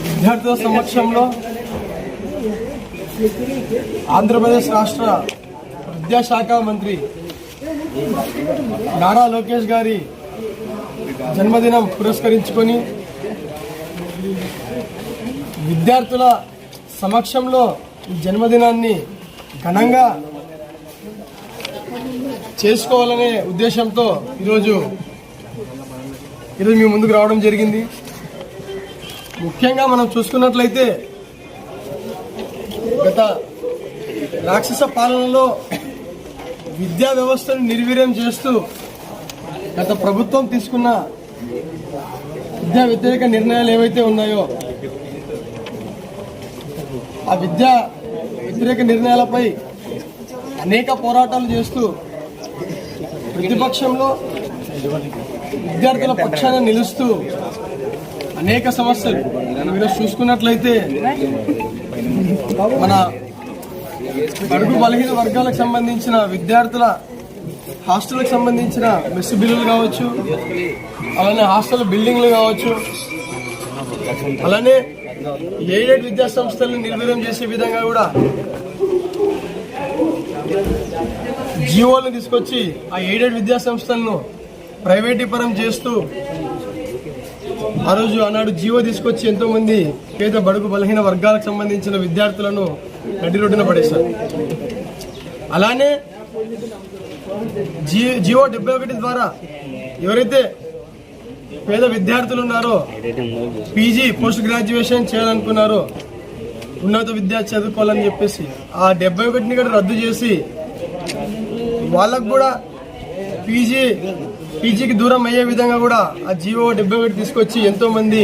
విద్యార్థుల సమక్షంలో ఆంధ్రప్రదేశ్ రాష్ట్ర విద్యాశాఖ మంత్రి నారా లోకేష్ గారి జన్మదినం పురస్కరించుకొని విద్యార్థుల సమక్షంలో ఈ జన్మదినాన్ని ఘనంగా చేసుకోవాలనే ఉద్దేశంతో ఈరోజు మీ ముందుకు రావడం జరిగింది. ముఖ్యంగా మనం చూసుకున్నట్లయితే గత రాక్షస పాలనలో విద్యా వ్యవస్థను నిర్వీర్యం చేస్తూ గత ప్రభుత్వం తీసుకున్న విద్యా వ్యతిరేక నిర్ణయాలు ఏవైతే ఉన్నాయో ఆ విద్యా వ్యతిరేక నిర్ణయాలపై అనేక పోరాటాలు చేస్తూ ప్రతిపక్షంలో విద్యార్థుల పక్షాన నిలుస్తూ అనేక సమస్యలు మీరు చూసుకున్నట్లయితే మన బడుగు బలహీన వర్గాలకు సంబంధించిన విద్యార్థుల హాస్టల్కి సంబంధించిన మెస్ బిల్లులు కావచ్చు, అలానే హాస్టల్ బిల్డింగ్లు కావచ్చు, అలానే ఎయిడెడ్ విద్యా సంస్థలను నిర్వీర్యం చేసే విధంగా కూడా జీవోలను తీసుకొచ్చి ఆ ఎయిడెడ్ విద్యా సంస్థలను ప్రైవేటీకరణ చేస్తూ ఆనాడు జీవో తీసుకొచ్చి ఎంతో మంది పేద బడుగు బలహీన వర్గాలకు సంబంధించిన విద్యార్థులను నడి రోడ్డున పడేశారు. అలానే జీవో 71 ద్వారా ఎవరైతే పేద విద్యార్థులు ఉన్నారో పీజీ పోస్ట్ గ్రాడ్యుయేషన్ చేయాలనుకున్నారో ఉన్నత విద్య చదువుకోవాలని చెప్పేసి ఆ 71ని కూడా రద్దు చేసి వాళ్ళకు కూడా పీజీకి దూరం అయ్యే విధంగా కూడా ఆ జీవో 71 తీసుకొచ్చి ఎంతో మంది